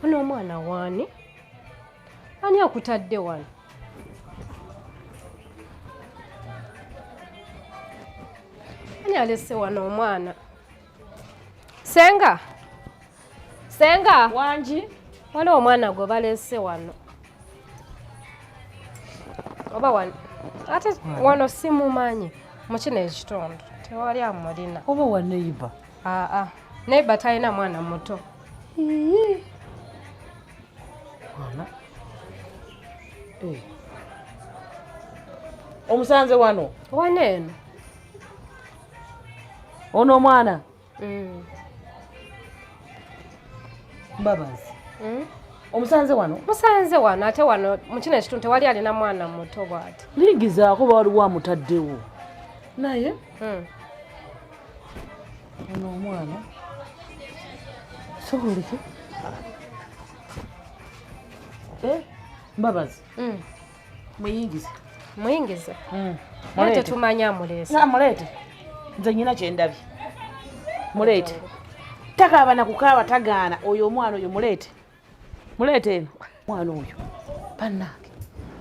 Ono omwana wani? Ani akutadde wano? Ani alese wano omwana? Senga! Senga! Wangi? Waliwo omwana gwe balese wano. Oba wano. Ate wano simumanyi. Mu kino ekitundu. Tewali amulina. Oba wa neighbor? Neighbor talina mwana muto. Mwana? Omusanze wano? Wano eno. Ono omwana? Mbabazi. Omusanze wano? Musanze wano ate wano mu kino ekitundu tewali alina mwana muto bw'ati. Ligizaako bawaliwo amutaddewo. Naye? Ono omwana? Soboleke? Mbabazi. Muyingize. Muyingize? Mulete tumanya amuleese. Muleete. Nze nyina kyendabye. Muleete. Takaaba na kukaaba tagaana. Oyo omwana oyo muleete. Muleete eno. Mwana oyo. Bannange.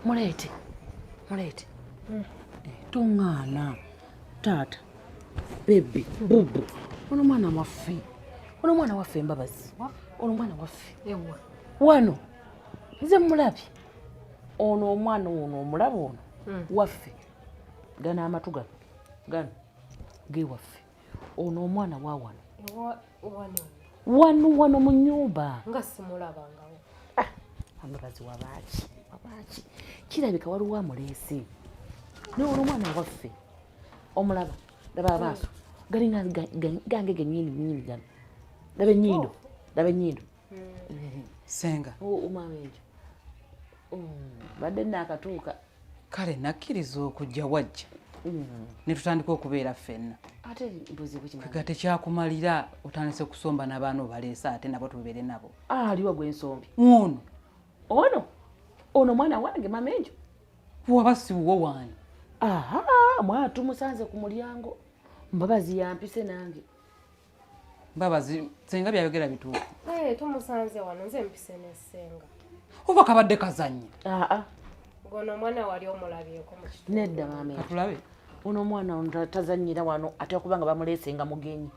Muleete. Muleete. Toŋŋaana. Taata. Bebbi. Bubu. Ono mwana waffe. Ono mwana waffe Mbabazi. Ono mwana waffe. Wano. Nze mulabye. Ono omwana ono omulaba ono. Waffe. Gana amatu gano. Gano. Ge waffe. Ono omwana wa wano. Wano mu nnyumba. Nga simulabangawo. Mbabazi wabaaki. Kirabika waliwo amuleese. Ono omwana waffe. Omulaba. Laba amaaso. Galinga gange genyini gano. Laba ennyindo. Senga. Omwana ejo. Badde naakatuuka. Kale nakkiriza okujja wajja. Ne tutandika okubeera ffenna. Ate buzibu kimala. Kega tekyakumalira otandise kusomba n'abaana obaleese ate nabo tubeere nabo. Aliwo gw'ensombi. Ono mwana wange mamenjo. Waba si wuwo waani. Mwana tumusanze ku mulyango. Mbabazi yampise nange. Mbabazi Senga byayogera bituufu. Tumusanze wano nze mpise ne Senga. Oba kabadde kazannya. Gono omwana wali omulabyeko mu kitundu. Nedda mame. Katulabe. Ono omwana ono tazannyira wano ate okubanga bamuleese nga mugenyi.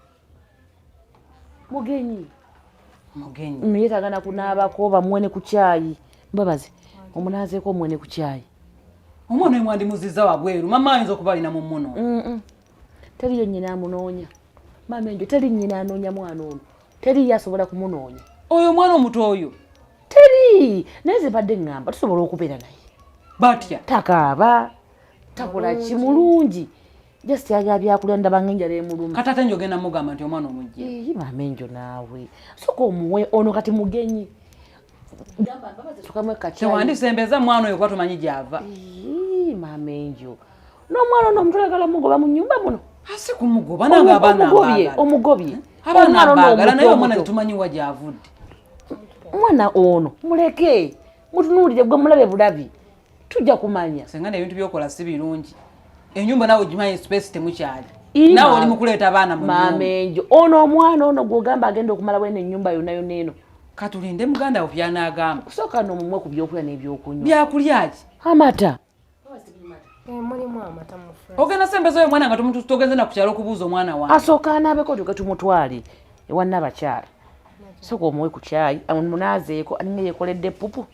Yetagana kunaabako bamuwene ku caayi. Mbabazi omunaazeeko omuwene ku caayi. Omwana oyo mwandimuzizza wabweru. Mama ayinza okuba alina mu mmuno. Teriyo nnyina amunoonya. Mamenjo teri nnyina anoonya mwana ono. Teriyo asobola kumunoonya. Oyo omwana omuto oyo? Teri. Naye ze badde ngamba tusobola okubeera naye. Batya? Takaaba. Takola kimulungi. Just yaga byakulya ndaba ng'enjala emuluma. Kati ate njogenda mugamba nti omwana omujje. Mamenjo naawe. Soka omuwe ono kati mugenyi. Gamba Mbabazi tukamwe kacaayi. Tewandisembeza mwana oyo kuba tumanyi gy'ava. Mamenjo. N'omwana ono omutwalagala mugoba mu nnyumba muno. Asi kumugoba nanga abaana abaagala. Omugobye. Abaana abaagala naye omwana tetumanyi wa gy'avudde. Omwana ono muleke. Mutunuulire gwe mulabe bulabi. Tujja kumanya. Senga n'ebintu by'okola si birungi. Ennyumba nawe gimanyi space temukyali. Nawe oli mu kuleeta abaana mu nnyumba. Mamenjo. Ono omwana ono gw'ogamba agenda okumala wene ennyumba yonna yonna eno. Katulinde muganda wo by'anaagamba. Kusooka n'omumwe ku byokulya n'ebyokunywa. Byakulya ki? Amata. Mulimu amata mu fridge. Ogenda sembeza oyo omwana nga togenze na ku kyalo okubuuza omwana wange. Asooka anaabeko tuge tumutwale ewa Nnabakyala. Sooka omuwe ku caayi amunaazeeko aninga yeekoledde pupu.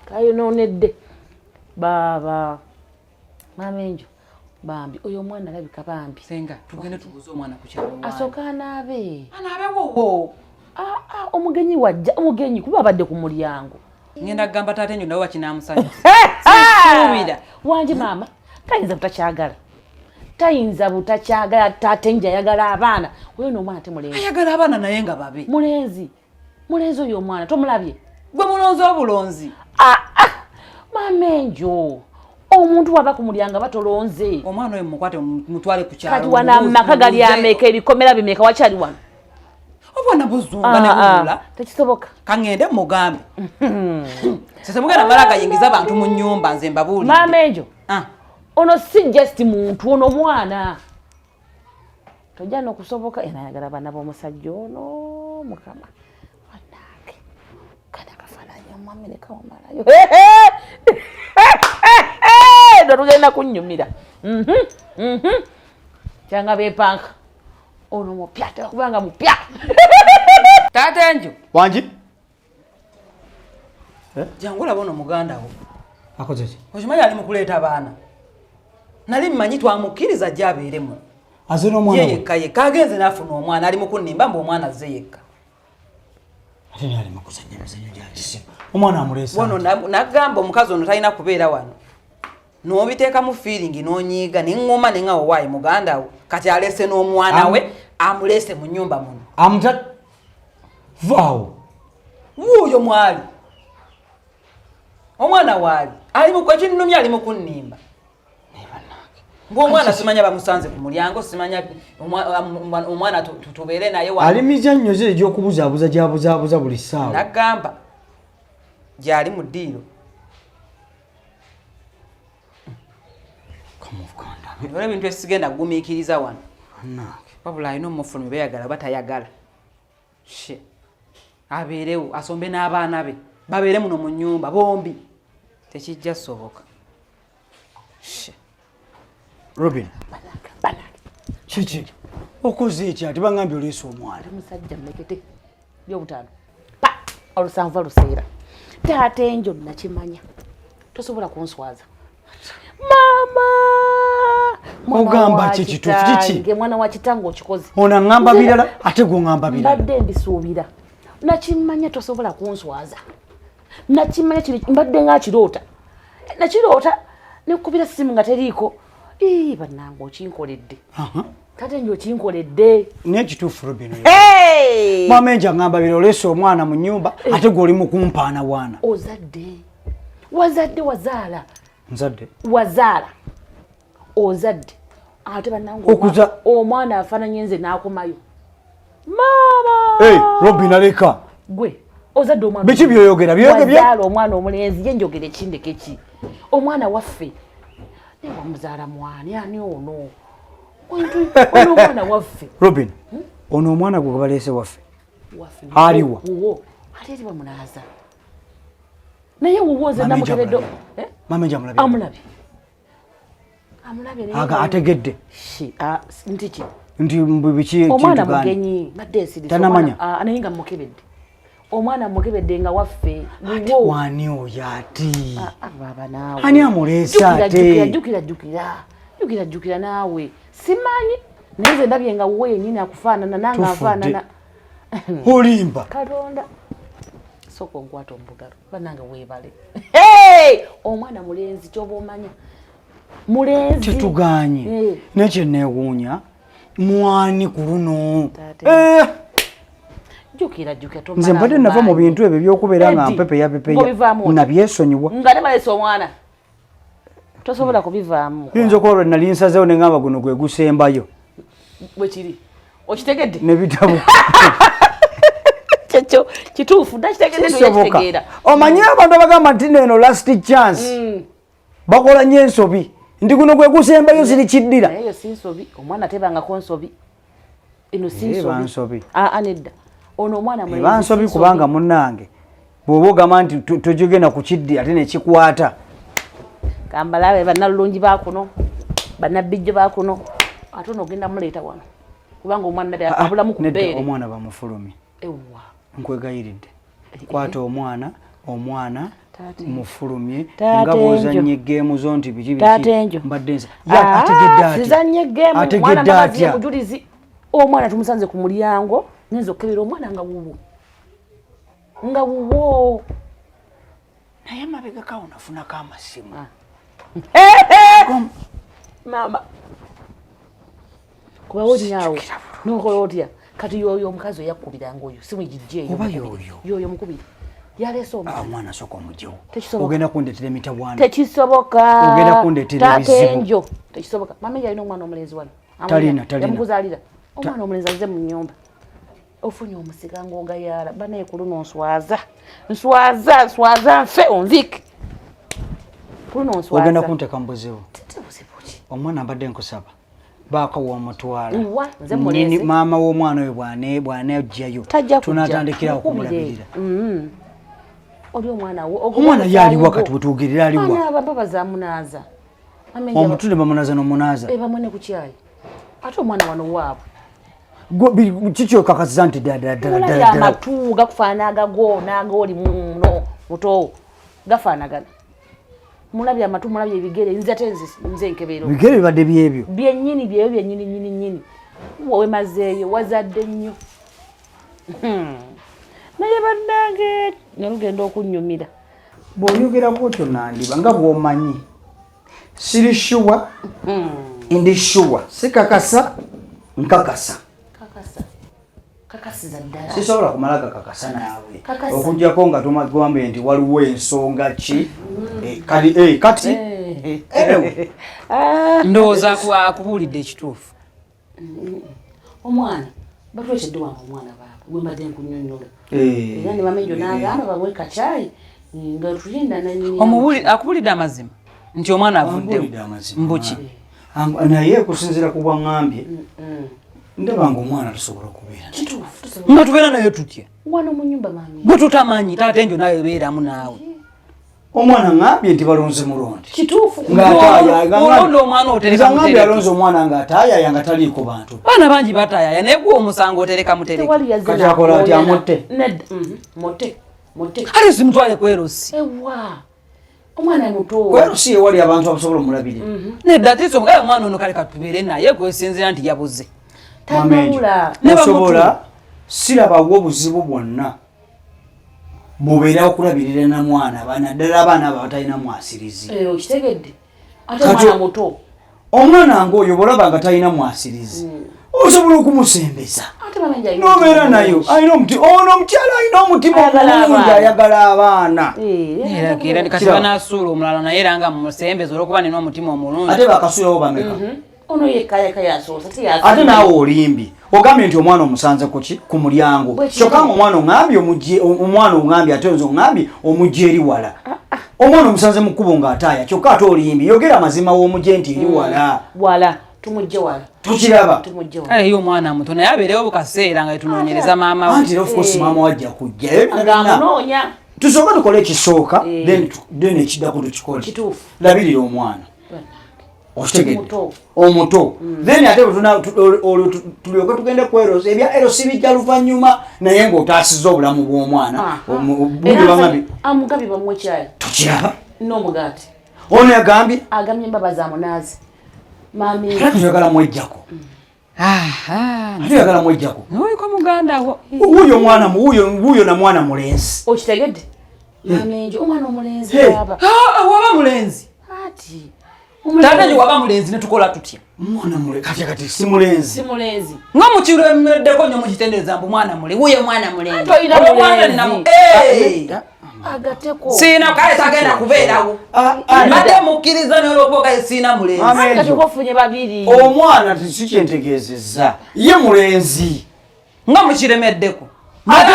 Kayonoonedde. Baaba. Mamenjo. Bambi oyo omwana alabika bambi. Senga tugende tubuuze omwana ku kyalo wange. Asooka anaabe. Anaabewo. Omugenyi wajja omugenyi kuba abadde ku mulyango. Ngenda kugamba taata enyo nawe wakinaamusanyusa. Wangi maama tayinza butakyagala taata enja ayagala abaana. Oyo n'omwana ate mulenzi. Ayagala abaana naye nga babe. Mulenzi oyo omwana tomulabye. Gwe mulonzi obulonzi. Mamenjo omuntu waba ku mulyango batolonze. Omwana oyo mukwate mutwale ku kyalo. Kati wana amaka gali ameka ebikomera bimeka wakyali wano. Obwana buzunga ne bubula. Tekisoboka. Kangende mugambe. Sese mugenda malaga yingiza abantu mu nnyumba nze mbabuulidde. Mamenjo. Ono si just muntu ono mwana. Tojja n'okusoboka enayagala abaana b'omusajja ono mukama. Wannange. mwami leka wamalayo ndo tugenda kunnyumira kyanga bepanka ono mupya tekubanga mupya Taata Nju Wanji? jangu labono muganda wo Akoze ki? okimanyi ali mu kuleeta baana nali mmanyi twamukkiriza gy'abeeremu Aze n'omwana we? yekka yekka agenze n'afuna omwana ali mu kunnimba mbu omwana azze yekka Ate naye ali mu kuzannya emizannyo gya kisimu. Omwana amuleesa. wano nagamba omukazi ono talina kubeera wano n'obiteekamu feeling n'onyiiga neŋŋoma ne nga owaayi muganda wo kati alese n'omwana we amuleese mu nnyumba muno Amuta vaawo. wuuyo mwali omwana waali ali mu ekinnumya ali mu kunnimba ng'omwana simanya bamusanze ku mulyango simanya omwana tubeere naye Ali mizannyo ze egy'okubuzaabuza gy'abuzaabuza buli ssaawa. nagamba gyali mu ddiiro olwa ebintu esigenda kugumiikiriza wano wabula alina omufulumi beyagala batayagala she abeerewo asombe n'abaana be babeere muno mu nnyumba bombi tekijja soboka she Robin. Kiki? Okoze eki ate bangambye oleese omwana. musajja mmekete byobutaano pa olusanva luseera taata Enjo nakimanya tosobola kunswaza mama Ogamba ki kituufu kiki? mwana wa kitange okikoze Ono aŋŋamba birala ate gwe oŋŋamba birala. mbadde mbisuubira nakimanya tosobola kunswaza nakimanya mbadde ng'akiroota nakiroota nekubira simu nga teriiko bannange okinkoledde taata Enjo okinkoledde N'ekituufu Robin. Mama Enjo aŋŋamba birala oleese omwana mu nnyumba ate gwe oli mu kumpaana bwana. wazadde wazaala Nzadde. wazaala ozadde ate bannange omwana afaananye nze n'akomayo mama Robin aleka. gwe ozadde omwana Biki byoyogera wazaala omwana omulenzi ye njogera ekindeke ki omwana waffe naye wamuzaala mwani ani ono ono omwana waffe Robin ono omwana gwe baleese waffe aliwa ate eri bamunaaza naye wuwoze namukeredde Mama Enjo amulabye. amulabye Ategedde nti ki nti biki omwana mugenyi badde ensiri tanamanya naye nga mukebedde omwana mukebedde nga waffe ate wani oyo ate baba naawe ani amuleesa ate jjukira naawe simanyi naye nze ndabye nga wuwe yennyini akufaanana nange afaanana olimba Katonda soko nkwata omubugalo bannange weebale omwana mulenzi kyoba omanya mulenzi tetuganye nekyeneewuunya mwani ku luno jjukira nze mbadde nava mu bintu ebyo by'okubeera nga mpepeyapepeya nabyesonyiwa nga nebalese omwana tosobola kubivaamu yinza okuba lwe nali nsazeewo ne ngamba guno gwe gusembayo bwekiri okitegedde ne bitabu kyekyo kituufu nakitegeddekitegeera omanye abantu abagamba nti neeno last chance bakola nnyo ensobi nti guno gwe gusembayo ziri kiddira nayeyo si nsobi omwana tebangako nsobi eno si nsobi nedda ono omwana eba nsobi kubanga munnange bw'oba ogamba nti tojogenda ku kiddi ate nekikwata kambalabe bannalulungi bakuno bannabijjo bakuno ate onogenda muleeta wano kubanga omwana abulamu ku bbeere omwana bamufulumye ewa nkwegayiridde kwata omwana mufulumye nga bw'ozannye geemu zo nti biki mbadde nsa sizannye geemu mwana magazi mujulizi omwana tumusanze ku mulyango ngenza okukebera omwana nga wuwo naye mabegakawo nafunako amasimu mama kuba wonyaawo nokola otya kati yoyo omukazi oyakubiranga oyo simwigijjeeyo yoyo mukubiri yaleese omwana soka omugyewo ogenda kundetera emitawaana tekisoboka ogenda kundetera ebizibu tekisoboka mama yalina omwana omulenzi wano talina yamukuzaalira omwana omulenzi aze mu nnyumba ofunye omusiga ng'ogayaala banaye ku luno nswaza nfe onvike ku luno nswaza ogenda kunteeka mu buzibu omwana mbadde nkusaba baaka w'omutwala maama w'omwana oyo bw'aneejjayo tunatandikira okumulabirira oli omwana wo omwana yali wakati wetugerera aliwa ana baba zamunaza omutule bamunaza nomunaza bamwene ku kyayi ate omwana wano waabwe kikyo kakasiza nti ddala amatu gakufaana agago n'agoli muno muto gafaanagana mulabye amatu mulabye ebigere nze ate nze nkebero bigere bibadde byebyo byennyini byebyo byennyini wowe mazeeyo wazadde nnyo naye bannange nolugenda okunnyumira bw'oyogera bwotyo nandiba nga bw'omanyi siri shuwa ndi shuwa sikakasa nkakasa kakasiza ddala sisobola kumala gakakasa naawe okujjako nga tomagambye nti waliwo ensonga ki kati ndowooza akubuulidde ekituufu omwana batwetedde wange omwana baabwe gwembadde nkunyonyola era ne bamenjo n'agamba bawe kacaayi nga tulinda nanyini akubuulidde amazima nti omwana avuddewo mbuki naye kusinziira ku bwaŋŋambye ndabanga omwana tusobola okubeera nga tubeera naye tutya wano mu nnyumba mami bwe tutamanyi taate njo nawe beeramu naawe omwana ŋambye nti balonze mulondi kituufu olonda omwana oterekaŋambye alonze omwana ng'ataayaya nga taliiko bantu baana bangi bataayaya naye gwe omusango otereka kati akola ati amutte motte ate simutwale kwerosi ewa omwana muto kwerosi ewali abantu abasobola omulabirira nedda tisonga omwana ono kale katubeere naye kwesinzira nti yabuze osobola sirabawo obuzibu bwonna bubeera okulabirira na mwana naddala abaana abo batalina mwasirizi okitegedde ate omwana muto omwana ng'oyo bwolaba nga talina mwasirizi osobola okumusembeza nobeera nayo alina omukyala alina omutima omulungi ayagala abaana era kati banasuula omulala naye era nga musembeza olwokuba nina omutima omulungi ate bakasuulawo bameka ono yekayaka yasoose ate naawe olimbi ogambye nti omwana omusanze ku mulyango kyokka nga omwana oŋambye ate nze oŋambye omugye eri wala omwana omusanze mu kkubo ng'ataaya kyokka ate olimbi yogera amazima w'omugye nti eri wala tumugye wala tukiraba kale ye omwana muto naye abeerewo bukaseera nga tunoonyereza maama we anti of course maama wajja kujja ngaamunoonya tusooka tukole ekisooka then ekiddako tukikole labirira omwana okitegedde omuto then ate tulyoke tugende kwerosa ebya erosi bijja luvannyuma naye ng'otaasiza obulamu bw'omwana amugabye bamuwe kyayi tukiraba n'omugaati ono yagambye agambye embaba za munaazi mami ate tuyagala mwejjako tuyagala mwejjako noliko muganda wo wuuyo na mwana mulenzi okitegedde mamenjo omwana omulenzi aba waba mulenzi ati taata nyo waba mulenzi netukola tutya mwana mulenzi kati si mulenzi nga mukiremeddeko nnyo mukitendereza mbu mwana mule wuyo mwana mulenzi agateko siina kale tagenda kubeerawo ate mukkiriza nolopoka siina mulenzi kofunye babiri omwana tikyentegeezezza ye mulenzi nga mukiremeddeko ate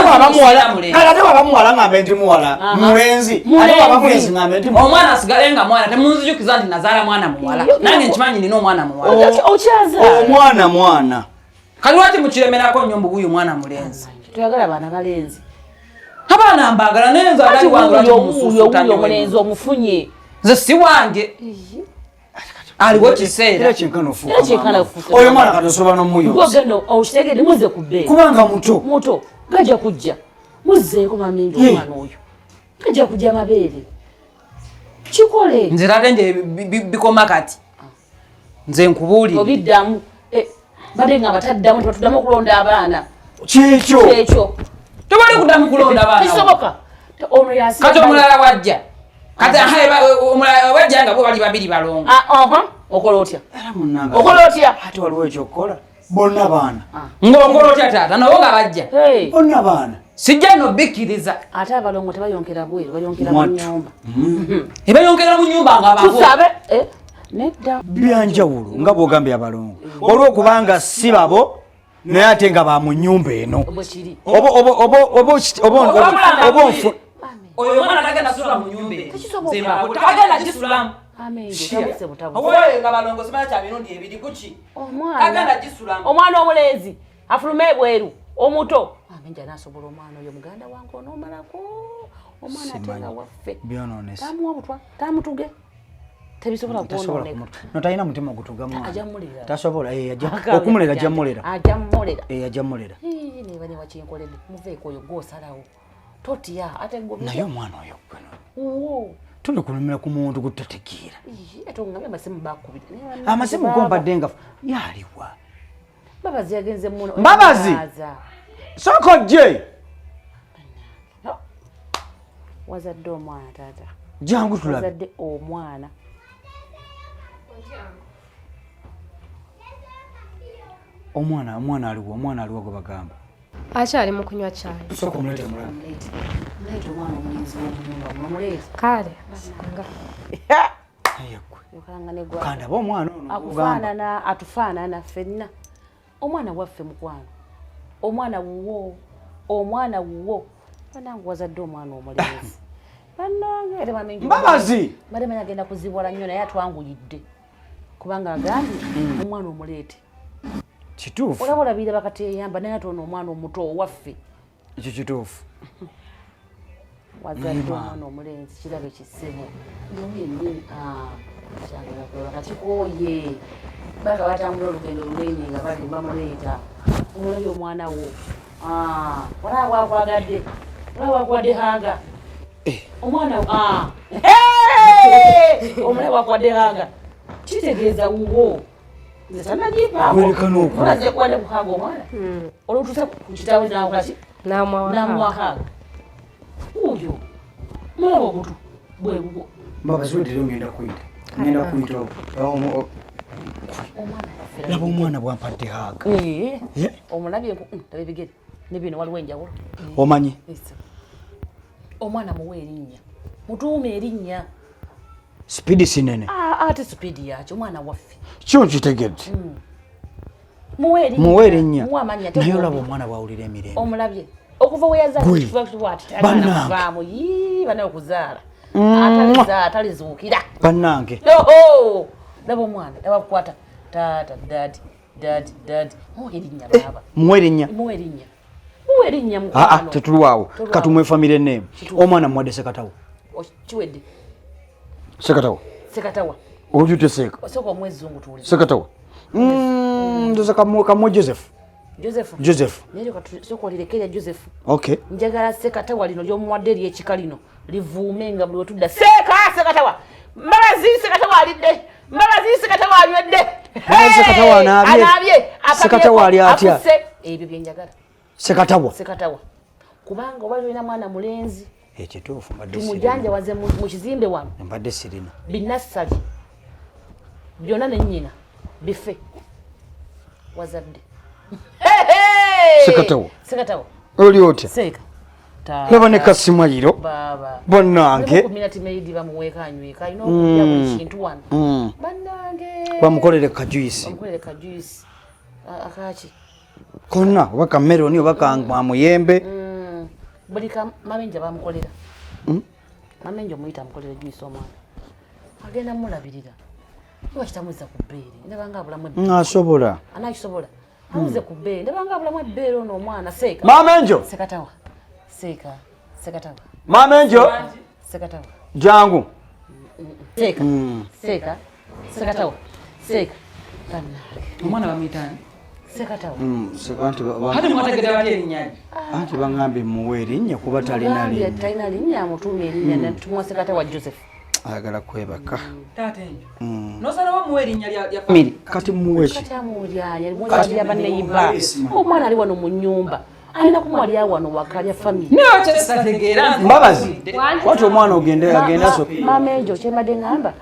waba muwala ngambe ndi muwala mulenzi ate waba mulenzi ngambe ndi omwana asigale nga mwana temunzijukiza nti nazaala mwana muwala nange nkimanyi nina omwana muwala omwana kali lwaki mukiremerako nnyo mbu wuyo mwana mulenzi tuyagala abaana balenzi abaana mbagala naye nze agali wange wuyo omulenzi omufunye nze si wange aliwo kiseera oyo mwana katosoba n'omuyoogenda okitegedde muze ku bbeeri kubanga muto gajja kujja muzzeeko mamenjo omwana oyo gajja kujja mabeere kikole nze tate nje bikoma kati nze nkubuulire obiddamu badde nga bataddamu tebatuddamu okulonda abaana kyekyo tebali kuddamu kulonda abaana kisoboka ono yasiga kati omulala wajja kati omulala wajja nga bo bali babiri balongo okola otya okola otya ate waliwo ekyokukola bonna baana ng'okola otya taata nabo nga bajja bonna baana sijja nobikkiriza ate abalongo tebayonkera bweru bayonkera mu nnyumba ebayonkera mu nnyumba nga tusabe nedda byanjawulo nga bwogambye abalongo olwokubanga si babo naye ate nga ba mu nnyumba eno oyo omwana tagenda sula mu nyumba eno tagenda gisulamu nga balongo simanya kya mirundi ebiri kuki tagenda gisulamu omwana omulenzi afulume ebweru omuto amenja nasobola omwana oyo muganda wange onoomalako omwana atenga waffe byononese tamuwa butwa tamutuge tebisobola kuononeka no talina mutima gutuga mwana ajamulira tasobola okumulera ajamulera ajamulera neba ne wakinkoledde muveeko oyo gwosalawo totya ate naye omwana oyo uwo tuli kulumira ku muntu gutategeera ate ongambe amasimu bakubira amasimu gompadde nga yaliwa Mbabazi yagenze muno Mbabazi soko je wazadde omwana taata jangu tulabe wazadde omwana omwana aliwo gwe bagamba akyali mu kunywa caayi soko mulete mulala mulete omwana omulenzi w'omunyumba mumulete kale ayekwe kandaba omwana ono atufaanana ffenna omwana waffe mukwano omwana wuwo banange wazadde omwana omulenzi bannange era bamengi Mbabazi badde agenda kuzibwala nnyo naye atwanguyidde kubanga agambye omwana omuleete kituufu olaba olabire bakateyamba naye ate ono omwana omuto owaffe ekyo kituufu wazadde omwana omulenzi kirabe kisebo kakikooye baka batambula olugendo lunene nga bali bamuleeta omulabye omwana wo olaba wakwagadde hanga omwana omulabye wakwadde hanga kitegeeza wuwo nze tanagipaaolaze kwadde kuhanga omwana olwotuse ku kitawe nakolaki namwahanga uyo mulaba obutu bwebubwo Mbabazi odire ngenda kuyita laba omwana bwampadde haaga omulabye ebigere nebino waliwo enjawulo omanyi omwana muwe erinnya mutuume erinnya speedi sinene ate speedi yakyo omwana waffe kyo nkitegedde muwe erinnya naye olaba omwana bwawulira emirembe omulabye okuva weyazaamu bana okuzaala atalizuukira bannange laba omwana abakukwata taata dadi muwe erinnya baba muwe erinnya tetulwawo katumwefamire enneemu omwana muwadde sekatawo kiwedde sekatawa ojute seeka osooka omwezungu tuuli sekatawa ndoza kamwe joseph naye sooka olirekerya joseph okay njagala sekatawa lino lyomuwadde eryekika lino livuume nga buli wetudda sekatawa mbabazi sekatawa alidde mbabazi sekatawa anywedde sekatawa anaabye sekatawa ali atya ebyo byenjagala sekatawa kubanga oba olina mwana mulenzi ekituufu tumujanjawaze mu kizimbe wano mbadde sirina binassali byonna nennyina bife wazadde sekatawa oli otya seeka laba ne kasimayiro bannange kuminatimeidi bamuweeka anyweka alina okulya buli kintu wano bannange bamukolere kajuyisi akaki konna oba kameroni oba kamuyembe buli mamenja bamukolera mamenja omuyita amukolera juyisi omwana agenda mulabirira wakitamuza ku bbeere ndabanga abulamu asobola anakisobola amuze ku bbeere ndabanga abulamu ebbeere ono omwana seeka mamenjo sekatawa sekatawa jangu sekatawa omwana bamuyitani sekatawa hati mwategedde batya erinnya anti baŋambye muwe erinnya kuba talina linnya amutuuma erinnya tumwa sekatawa joseph ayagala kwebaka taata enjo nosalawo muwe erinnya lya famiri kati muweki kati amuwulya banneyiba omwana ali wano mu nnyumba alina kumwalya wano wakalya famiri Mbabazi wati omwana agenda so mama enjo kyembadde ngamba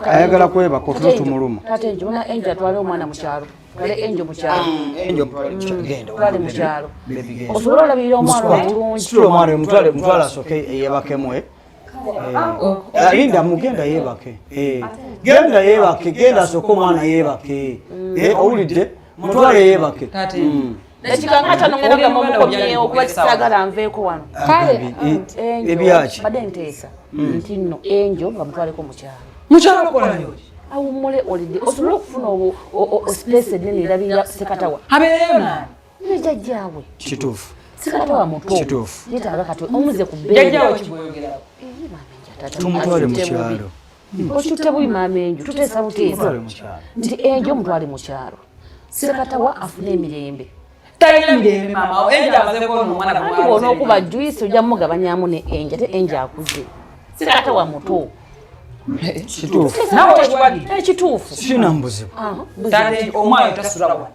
ayagala kwebaka otulo tumuluma taata enjo ona enjo atwale omwana mu kyalo twale enjo mu kyalo twale mu kyalo osobola olabirira omwana obulungi omwana mutwale asoke yebakemwe linda mugenda yebake genda asooke omwana yebake owulidde mutwale yebake ekikangata nomugenda mukomyewo okuba kisagala nveeko wano kale ebyaki badde nteesa nti nno enjo nga mutwaleko mukyalo awummule olidde osobole okufuna space ennene erabira sekatawa abeereyo nani ne jjajjaawe kituufu sikatawa muto kituufu yetaaga kati omuze ku jajjawo kiboyogerako tumutwale mu kyalo okitte buyi maama enju tuteesa buteesa nti enju omutwale mu kyalo sekatawa afune emirembe talina mirembe maama enja amazeko n'omwana anti bwona okuba juyisi ojja mumugabanyamu ne enja ate enja akuze sekatawa muto kituufu nawe ekiwagi ekituufu sinambuzibwa tate omwana tasula wa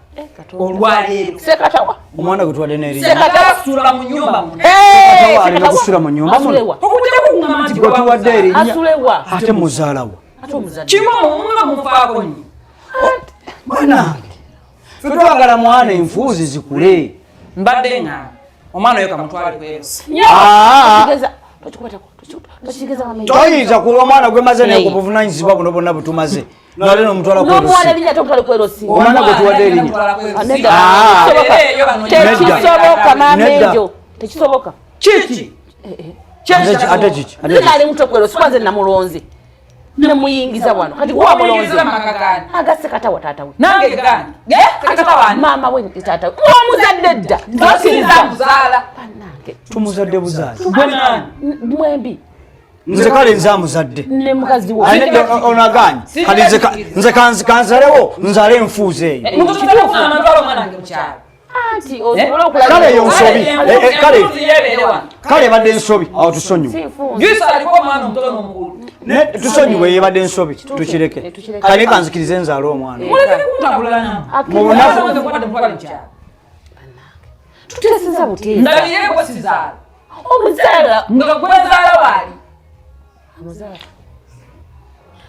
olwaleero sekatawa omwana gwe twadde n'erinnya sekatawasula mu nyumba muno sekatawa alina kusula mu nyumba muno asulewa okujjako kuŋŋama nti gwe tuwadde erinnya asulewa ate muzaalawo ate omuzadde kimu nga mufaako nnyo banange fe twagala mwana enfuuzi zikule mbadde nga omwana oyo kamutwale kwerosi tokigeza toyinza kuba omwana gwe maze naye ku buvunanyizibwa buno bonna butumaze nale nomutwala n'omwana erinnya tomutwale kwerosi omwana gwe tuwadde erinnya tekisoboka maama enjo tekisoboka kiki ate kiki ali muto kwerosi kwanze namulonze nemuyingiza wano kati gwa mulonze agase katawa taata we nange gani sekatawani maama we taata we omuzadde dda nzokiriza muzaala bannange tumuzadde buzaali bwenani mwembi nze kale nze amuzadde ne mukazi we onaganye kati nze kanzalewo nzale enfuuzi eyo mutosobola okufuna amatwala omwana wange mukyalo anti osobola kale eyo nsobi yebeere kale ebadde ensobi awo tusonyiwe juice aliko omwana omutono n'omukulu tusonyiwe yebadde ensobi tukireke kale kanzikirize nzaale omwana mulekere kuntabulira namu mu bunaku mutwale mukyalo tuteeseza buteesa ndabire gwe sizaala omuzaala nga gwezaala waali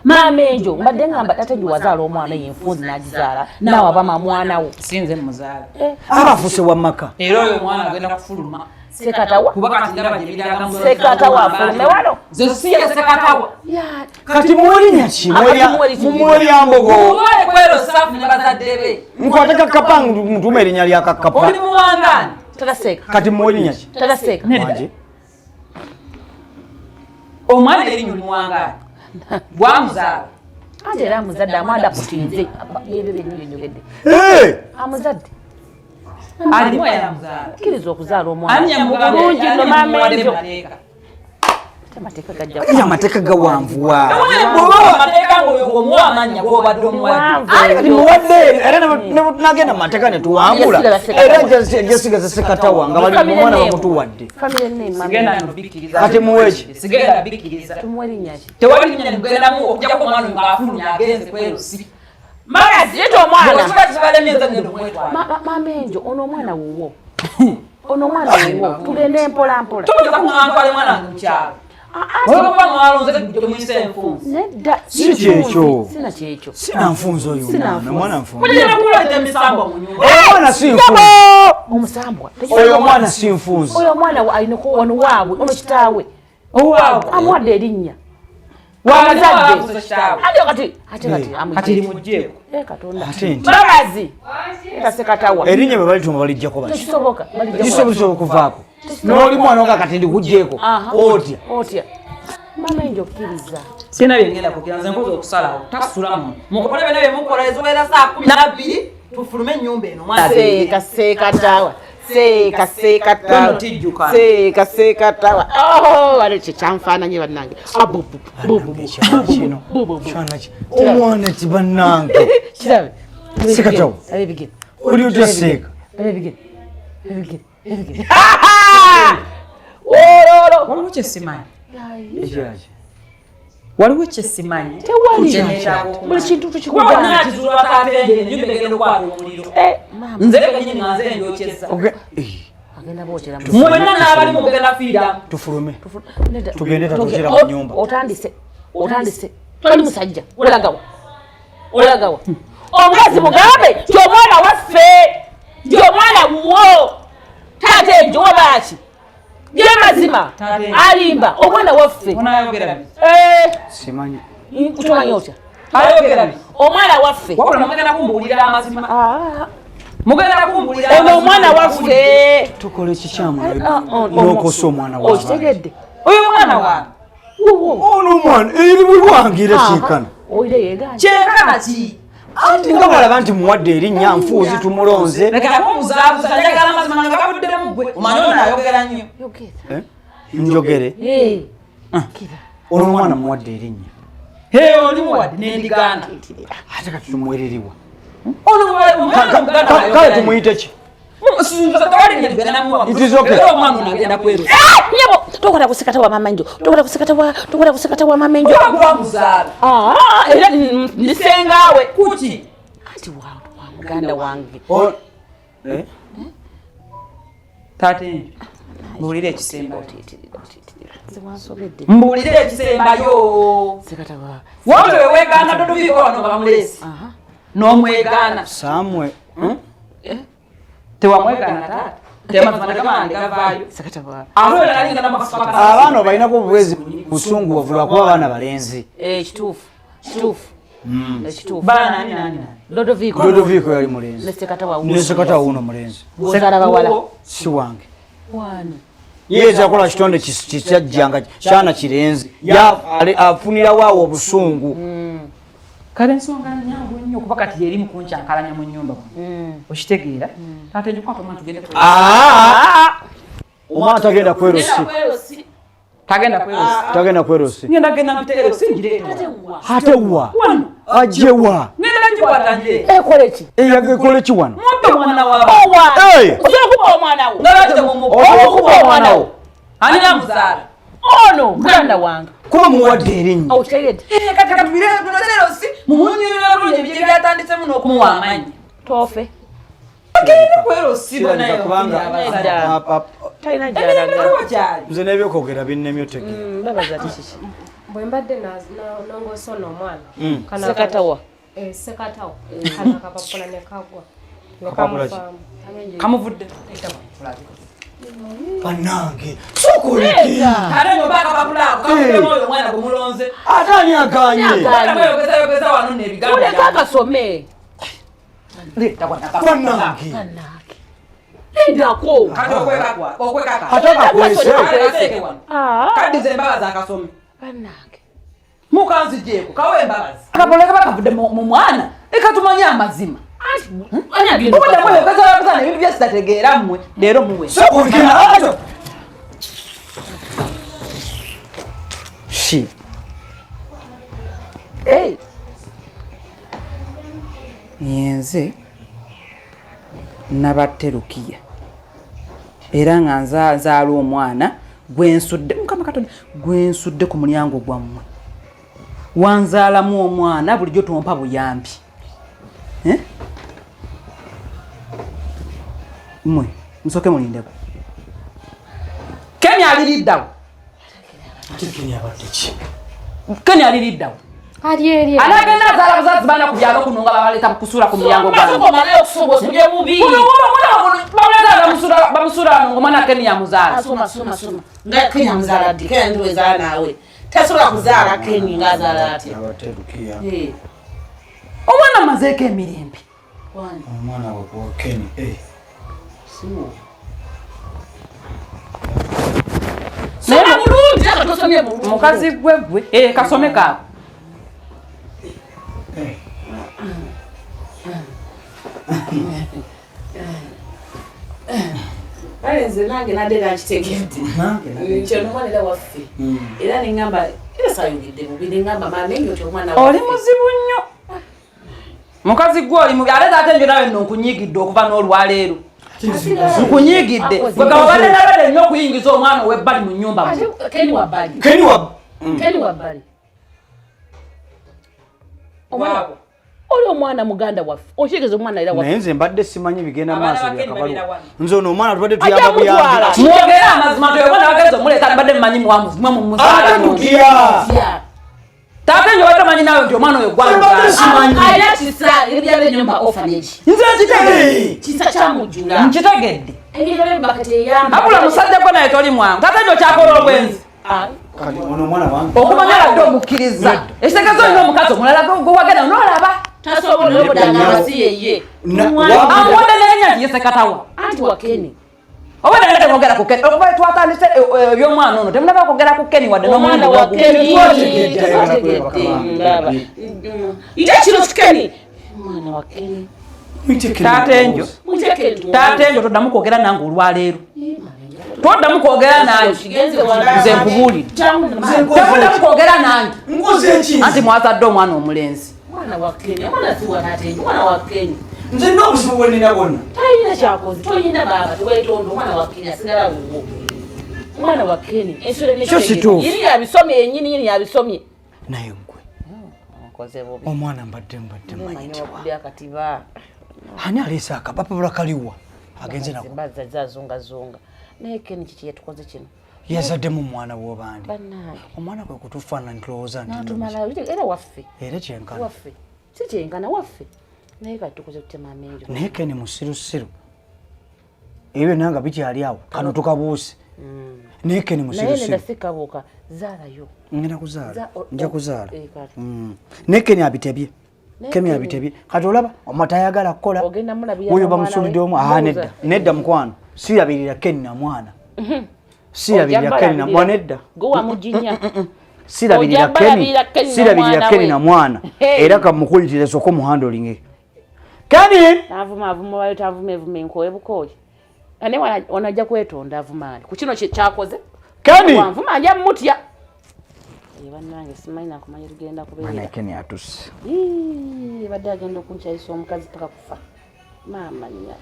maama enjo mbadde ngamba tate nju wazaala omwana yenfunzi n'agizaala naawe abama mwana wo sinze muzaala abafuuse wammaka era oyo omwana agenda kufuluma sekatawa kuba kati ndaba gye biragamu sekatawa afulume wano ze siye sekatawa kati muwelinya ki mumwelyambogo olwale kwero safu ne bazadde be nkwate kakapa mutuma erinnya lya kakapa oli muwangaani tataseeka kati muwelinya ki tataseeka wanje omwana erinnya oli muwangaani bwamuzaala ate era amuzadde amwadaputinze byebyo byennyini njogedde amuzadde alimu yamuzaala kkiriza okuzaala omwana anyamugabulungi no maama enjo mateeka amateeka gajja amateeka gawanvuwa bwoba amateeka ng'omuwa amanya gwobadde omuwadde muwadde era nagenda mumateeka netuwangula era jesigaza sekatawa nga bali mumwana bamutuwadde famire name sigenda nobikkiriza kati muweki sigenda bikkiriza tumuwa erinnya ki tewali linnya nikugendamu okujjako omwana ng'afulumya agenze kwerusi magazi yeta omwana kiba kibalemyeza ngenda omwetwala maama enjo ono omwana wuwo ono omwana wuwo tugende mpola mpola toza kuŋantwala mwana wange mukyalo olwokuba mwalonze temuyisa enfunzi nedda si kyekyo sina kyekyo sina nfunzi oyo omwana nfunzi mugenda kulwaita emisambo mu nyumba omwana si nfunzi omusambwa oyo omwana si nfunzi oyo omwana alina wano waabwe ono kitaawe owaawe amuwadde erinnya wamazadde kitaawe ate kati kati limugjeeko katonda ate nti magazi etasekatawa erinnya bwe balituma balijjako baki tekisoboka kisobola okuvaako n'oli mwana oga kati ndikugyeko otya otya mama enjo okkiriza sina byengenda kukira nze nkoza okusalawo tasulamu mukole bene byemukola eziwera saa 12 tufulume ennyumba eno sekatawa Tono tijjuka. sekatawa wale kyekyanfaananye bannange kino omwana kibannange kirabe sekatawa ebigere oli otya seeka ebigere ololo waliwo kyesimanyi ekiraki waliwo kyesimanyi tewali buli kintu tukikugamba tukikugaennyumba egenda okwata omuliro nze kenyini nga nze enjokyeza agenda bootera mwena n'abali mugenda fiiramu tufulume tugende tatuukira mu nnyumba otandise toli musajja olagawa omukazi mugambe ti omwana waffe ti omwana wuwo taata enjo wabaaki ge mazima alimba omwana waffe onayogera simanyi tumanyi otya ayogera omwana waffe wabula mugenda kumbuulira amazima mugenda kumbuulira ono omwana waffe tukole kikyamu nokosa omwana wa okitegedde oyo mwana wange ono omwana eri bwe lwangira kyenkana oyire yeganje kyenkana ki Anti nga balaba nti muwadde erinnya nfuuzi tumulonze. Leka muzaabuza njagala amazima nga gabuddemu ggwe. Omanyi ono ayogera nnyo. Njogere. Ono mwana muwadde erinnya. Oli muwadde n'endigaana. Ate kati tumuweereriwa. Ono mwana muganda Kale tumuyite ki? It is okay. Nyabo, tokwata kusikata wa mama njo. Tokwata kusikata wa mama njo. Era nisengawe. Kuki? Ati wa muganda wange. Tate. Mbulire ekisemba. Mbulire ekisembayo. Sikata wa. Wano wewegaana Dodoviko wano nga bamulesi. N'omwegaana. Samwe. Tewamwegaana taata. Temazima gamande gavaayo. Sikata wa. Abaana balinako obuwezi busungu bavulwa kuba abaana balenzi. Kituufu. Baana nani? Dodoviko yali mulenzi. Nesekata wuno mulenzi. Sekata bawala. Si wange. Wano. Yeza kola kitonde kisajjanga kyana kirenzi. Afunira waawo obusungu. Kale nsonga nyangu nnyo kuba kati yeri mukunkyankalanya mu nnyumba. Okitegeera? Taata njikwata omwana tugende kwerosi. Omwana tagenda kwerosi. Tagenda kwerosi. Ngenda genda mteero sinjireeta. Ate wa. Ajewa. Ngenda njikwata nje. Koleki. Yagekole ki wano? Mumpe mwana wawe. Osobola kuba omwana wo. Ngabate mumuko. Okuba omwana wo. Ani namuzaala? Ono muganda wange. Kuba muwadde erinnya. Okitegedde. Kati katubire tunoterero si. Mumunyirira bulungi ebyo byatandise muno okumuwa amanyi. Tofe. Agenda kwerosi bona yo. Talina gyalaga. Nze n'ebyokwogera binnemyo tege. Babaza kiki. Bwe mbadde nongosola omwana. Sekatawa. Sekatawa. Kana kapapula ne kagwa. Kapapula ki? Kamuvudde. Banange. Sokoleki. Kale ngo baka kapulako. Kamuvudde moyo mwana gumulonze. Atani aganye. Yogeza wano n'ebigambo. Ule kakasome. Leta kwa Banange. Ndako. Kati okwekaka. Ataka kwese. Kadi zembabazi akasome. Banange. Mukanzijeeko kawe embabazi. Akapoleka bakavudde mu mwana. Ekatumanya amazima. Obudde muyogeza n'ebintu byesitategeera mmwe leero muwe. Sokoleki. Shi. Nze nabatte Rukiya era nga nzaala omwana gwensudde Mukama Katonda gwensudde ku mulyango gwammwe wanzaalamu omwana bulijjo tompa buyambi mwe musoke mulindeko Kenya aliriddawo Kenya aliriddawo anagenda azaala bazazi baana ku byalo kuno nga babaleeta kusuula ku mulyango bamusuula ngo mwana Kenya yamuzaala nga Kenya yamuzaala ddi Kenya ndiwe zaala naawe tasobola kuzaala Kenya ngaazaala atya omwana amazeeko emirembe omwana wa Kenya soma bulungi aka tosomye bulungi mukazi gwe kasome kaako nze nange nadde nakitegedde nti omwana era waffe era neŋŋamba era sayogedde bubi neŋŋamba mamenyo ti omwana oli muzibu nnyo mukazi gwe oli mubi ate taate njo nawe nno nkunyigidde okuva n'olwaleero nkunyigidde gwe gabadde nabadde nnyo okuyingiza omwana ow'ebbali mu nnyumba Keni wabbali waabo oli omwana muganda waffe okitegeeza omwana era naye nze mbadde simanyi bigenda maaso byakabalu nze ono omwana tubadde tuyamba buyambi mwogere amazima nti omwana bageza omuleeta nibadde mumanyi mwe mumuzaala taate nyo batamanyi naawe nti omwana oyo alina kisa ebyaba enyumba orphanage nze nkitegedde kisa kyamujjula nkitegedde ebibakati eyamba abula musajja gwe naye toli mwangu taate nyo kyakola obwenzi ono omwana wange okumanya ladde omukkiriza ekitegeeza olina omukazi omulala gwe wagenda onolaba tasobola okudanga si yeye amuwadde nerinnya nti yesekatawa anti wakeni oba nalete kwogera ku Keni okuva twatandise ebyomwana ono temunaba kwogera ku Keni wadde omwana wa Keni ite kino kikeni Mwana wa Ken. Taata enjo toddamu kwogera nange olwaleero. Toddamu kwogera nange. Nze nkubulire. Toddamu kwogera nange. Anti mwazadde omwana omulenzi. Mwana wa Ken. Mwana si wa taata enjo. Mwana wa Ken. Nze n'obuzibu bwe nina bwonna. Talina kyakoze. Toyina baba teweetondo. Mwana wa Ken asigala wuwo. Mwana wa Ken. Ensolo ne kituufu. Yini yabisomye yennyini yabisomye. Naye gwe. Okoze bubi. Omwana mbadde mayitibwa. Akatiba. Ani aleese akapapula kaliwa agenze nako Mbaza zazunga. Naye Ken kiki yetukoze kino? yazaddemu omwana w'obandi. Bannange. Omwana kwe kutufaanana tulowooza nti Natumala era waffe. era kyenkana. Waffe. Si kyenkana waffe. Naye kati tukoze tutema amenyo. Naye Ken musirusiru. Ebyo nanga bikyali awo kano tukabuuse. Naye Ken Naye musirusiru. nenda sikabuuka zaalayo. Ngenda kuzaala. Za- Nja kuzaala. kati. Naye Ken abitebye. Ken abitebye. Kati olaba omatayagala kukola. Ogenda mulabira Oyo omwana bamusulidde we. omu. Nedda. Nedda mukwano. Sirabirira Ken na mwana. Ojja Sirabirira Ken na mwana nedda. Gwe wamujinya. Sirabirira Ojja balabira Ken na Sirabirira mwana Ken we. na mwana. Hey. Era kamukulitire soko mu handling. Ken! Avuma wayo tavume nkowe bukoye. Ane wanajja kwetonda avumaani. Ku kino kyakoze. Ken! Wanvuma anja mutya. Bannange simanyi nakumanya tugenda Mwana kubeera. Ken atusse. Badde agenda okunkyayisa omukazi paka kufa. Maama nya.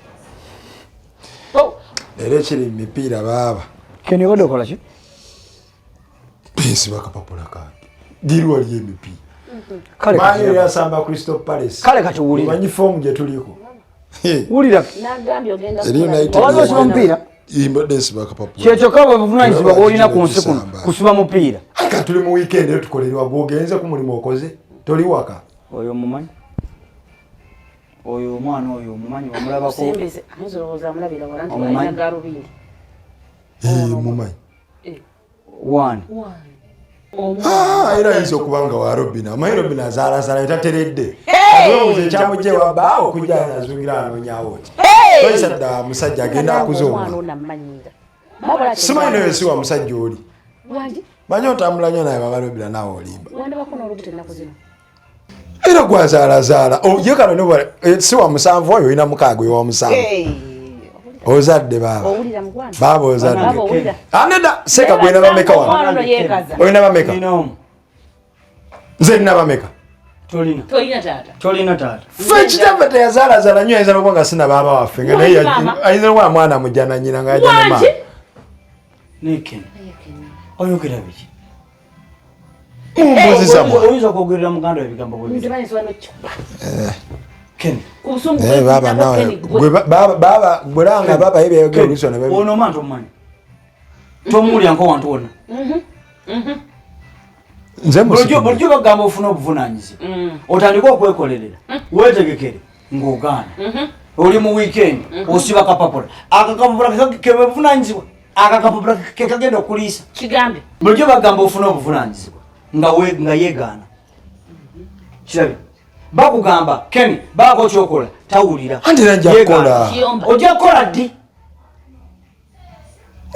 Era ekiri emipiira baaba Ken obadde okola ki? pensi bakapapula kange diri wali emipiira Kale manyi yasamba Crystal Palace kale kati wulira. manyi fomu gye tuliko Wulira. Nagambye ogenda Eriyo kukola. United Obaza osiba mupiira? densi bakapapula Kyekyoka bwe buvunanyizibwa bw'olina ku nsi kuno kusiba mupiira. aka tuli mu weekend eyo tukolerwa gwogenze ku mulimu okoze toli waka Oyo omumanyi? Oyo omwana oyo omumanyi wamulabako? Sembeze muzolowooza amulabira wala nti Omumanyi? walina garubindi. mumanyi Wani. era ayinza okuba nga wa Robina amanyi Robina azaalazaala etateredde awebuuza ekyamugye wabba okujja nazungira anoonyawo ki oyisa dda musajja agenda akuza Omwana omwana onamanyira. simanyi naye si wa musajja oli Wangi manyi otambula nnyo naye baba Robina naawe olimba wanda bakona olubuto ennaku zino. era gwazaalazaala ye kano si wa musanvu oyo olina mukaaga oyo wa musanvu ozadde baaba Owulira mugwana. baaba Baba ozadde owulira. aneda seka gwena bameka wano Omwana ono yeekaza. olina bameka Olina omu. nze nina bameka Tolina. Toyina taata. Tolina taata. fe kitaffe teyazaalazaala nnyo ayinza nokuba nga sina baaba waffe nga naye Mama. ayinza nokuba mwana mujja nanyina nga yajja Wangi. nemaama Ne Ken. Oyogera biki? mumbuuziza mwana Oyinza okwogerera muganda we ebigambo bwe biri. Nzimanyi nsoma ekikuba. Ken. Ku busungu naye baaba nawe baaba bwelanga baaba yebyayogera oluusi ono bebi Ono omanyi tomumanyi. Tomuwulira nko wantu wonna. nze musiku Bulijjo bagamba ofuna obuvunaanyizibwa. Otandike okwekolerera. Weetegekere ng'ogaana. Oli mu weekend osiba kapapula. Akakapapula kebe buvunaanyizibwa. Akakapapula ke kagenda okuliisa. Kigambe. Bulijjo bagamba ofuna obuvunaanyizibwa nga yeegaana. Kirabye. Bakugamba Ken baako kyokola tawulira. anti era nja kukola Kiyomba. Ojja kukola ddi?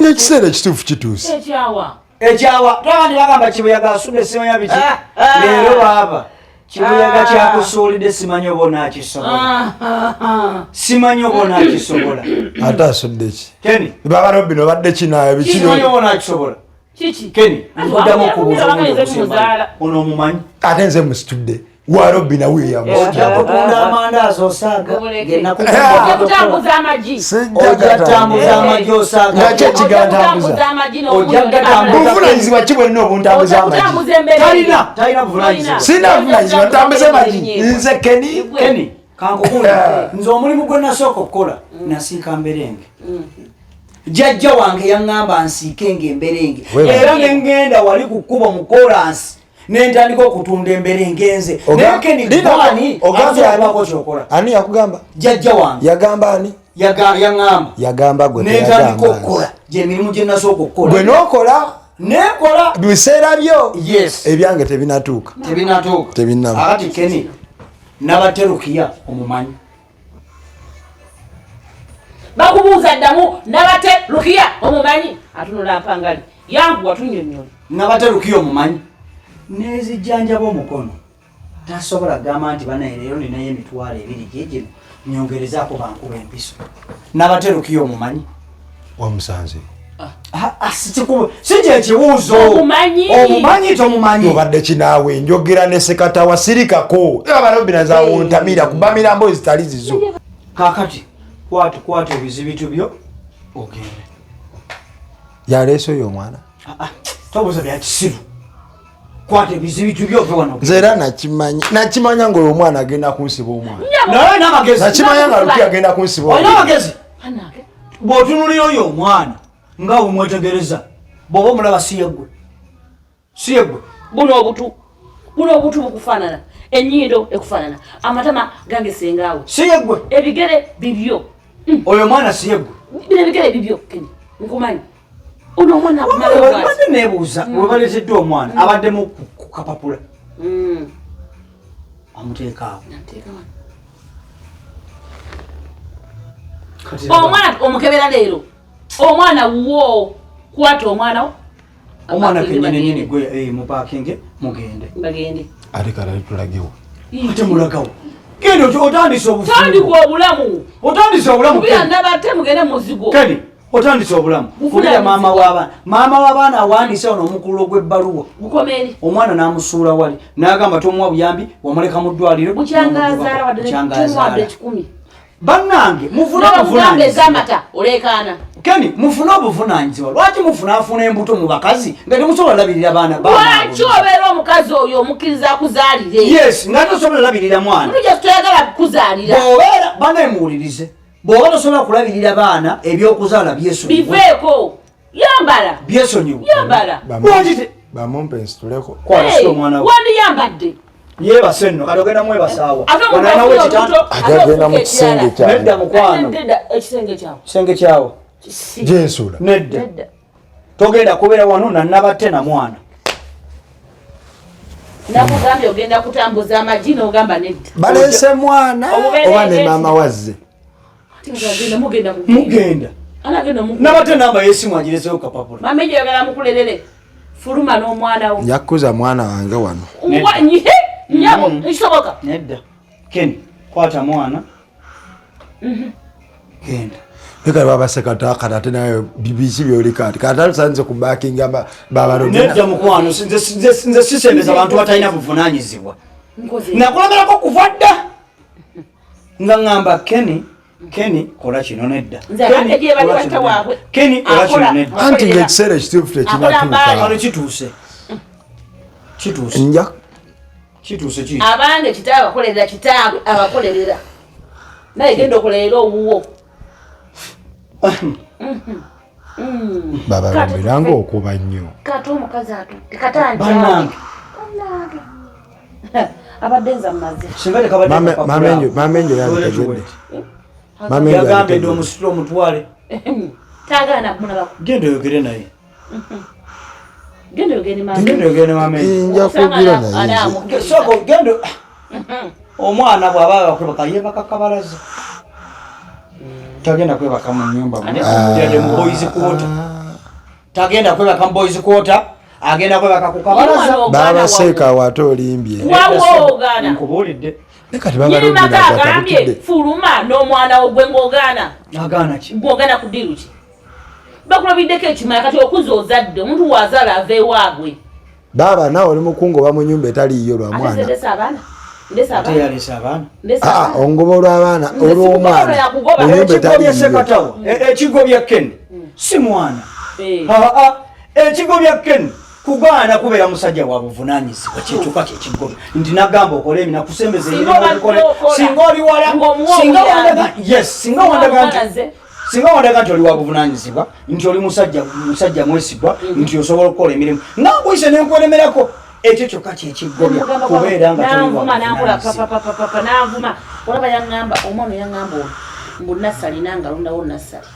ekiseera ekituufu kituuse Ekyawa. Ekyawa twabandi bagamba kibuyaga asudde simanya biki. Leero baaba kibuyaga kyakusuulidde simanyi oba onaakisobola. Simanyi oba onaakisobola. ate asudde ki Ken baba Robin obadde kinayo simanyi oba onaakisobola. Kiki? Ken nkuddamu okubuuza Abaana omuntu bamuzaala. okusembayo. Ono omumanyi. ate nze musitudde wa Robin Williams Ojja kutunda amandaazi osaaga. Ojja kutambuza amagi. Ojja tambuza amagi osaaga. Nga kye kigantambuza Kutambuza amagi Ojja gatambuza. buvunanyizibwa ki bwenna obuntambuza amagi Kutambuza embere. Talina buvunanyizibwa. sina buvunanyizibwa ntambuza amagi nze Keni Ken kankubuule nze omulimu gwe nasooka okukola nasiika mberenge. Jjajja wange yaŋŋamba nsiikenga emberenge era ne ngenda wali ku kkubo mu kolansi ne ntandika okutunda emberenge nze. Naye Ken gwani asobolako kyokola. ani yakugamba Jjajja wange yagamba ani yaŋŋamba yagamba gwe ne ntandika teyagamba okukola gyemirimu gye nasooka gwe okukola n'okola nekola. biseera byo Yes ebyange tebinatuuka tebinatuuka. Tebinnaba. Akati Ken nabaterukiya omumanyi. Bakubuuza ddamu nabate lukiya omumanyi atunula mpangali yangu watunnyonnyola. Nabaterukiya omumanyi. Nezijjanjaba omukono tasobola kugamba nti banaye leero ninayo emitwalo 2 gyegino nyongerezaako bankuba empiso n'abaterukiyo omumanyi wamusanze sijja ekibuuzo omumanyi tomumanyi obadde kinaawe njogera ne sekatawa sirikako abalobi nazawuntamira kuba mirambo zitali zizo kakati kwata ebizibitu byo ogende yaleese oyo omwana tobuuza bya kisiru kwata ebizibitu byo ove wano nze era nakimanya ngaoyo omwana agenda kunsiba omwana naye n'amagezi nakimanya nga luki agenda kunsiba olina amagezi bw'otunulira oyo omwana nga bwemwetegereza bw'oba omulaba siyeggwe buno obutu bukufaanana ennyindo ekufaanana amatama gange sengaawe siyeggwe ebigere bibyo oyo omwana siyeggwe bino ebigere bibyo keni nkumanyi ono omwana abadde neebuuza webaleeteddwa omwana abaddemu ku kapapula amuteekaawo omwana omukebera leero omwana wo kwata omwana kenyini gwe mupakinge mugende bagende ate kala tulagewo ate mulagawo genda otandise obulamu otandise mugende muzigo keni otandise obulamu fulira maama w'abaana awandiise ono omukululo gw'ebbaluwa omwana n'amusuula wali n'agamba tomuwa buyambi wamuleka mu ddwaliro bannange keni mufune obuvunanyizibwa lwaki mufunaafuna embuto mu bakazi nga temusobola labirira baana lwaki obeera omukazi oyo omukkiriza akuzaalire yes nga tosobola labirira mwana toyagala kukuzaalira bw'obeera banaye muwulirize bw'oba tosobola kulabirira baana ebyokuzaala biveeko yambala byesonyiwa bamumpe nsituleko kwasika omwana we wandiyambadde yeebase nno kati ogenda mwebasaawa agenda mu kisenge kyawe nedda mukwano kisenge kyawe gyensula nedda togenda kubeera wano nannabatte na mwana nakugambye ogenda kutambuza amagi n'ogamba nedda baleese mwana oba ne maama wazze mugenda nabatte namba yesimu agireseyo kapapula mamenye yagala mukulerere fuluma n'omwana wo njakuza mwana wange wano nyabo isoboka nedda keni kwata mwana genda ekali babasekata kati ate naye bibiki byoli kati kati atusanze ku bakinga nedda mukwano nze sisembeza abantu batalina buvunaanyizibwa nakulagerako kuva dda nga ŋŋamba keni kola kino nedda keni kola kino nedda anti ngaekiseera ekituufu tekinatuuka kituuse nja kituuse ki abange kitaawe abakolerera kitaawe abakolerera naye genda okulerera owuwo babalambiranga okuba nnyo kati omukazi katanjaawe abadde nza mumaze mamenjo yabitegedde yagambedde omusitula omutwale tagaana kumulabako genda oyogere naye genda oyogere nja kugira naye soko genda omwana bw'aba bakwebaka yebaka kabalaza tagenda kwebaka mu nyumba yadde mu boys quarter tagenda kwebaka mu boys quarter agenda kwebaka ku kabalaza babaseeka wate olimbye nkubuulidde nekati babalagambye fuluma n'omwana wo gwe ng'ogaana agaana ki ng'ogaana ku ddiru ki bakulabiddeko ekimala kati okuza ozadde omuntu waazaala ava ewaabwe baaba nawe oli mukungu oba mu nyumba etaliiyo lwa mwana teyalese abaana ongoba olw'abaana olw'omwana mu nyumba etaliiyo ekigobya Ken si mwana ekigobya Ken kugaana kubeera musajja wa buvunaanyizibwa kyekyokka kyekigobya nti nagamba okole ebi nakusembeza singa oli wala singa wandaga nti oli wa buvunaanyizibwa nti oli musajja mwesigwa nti osobola okukola emirimu nanguyise nenkweremerako ekyo kyokka kyekigobya kubeera nga nanvuma olaba yaŋŋamba omwana yaŋŋamba ono mbu nassali nange alondawo nassali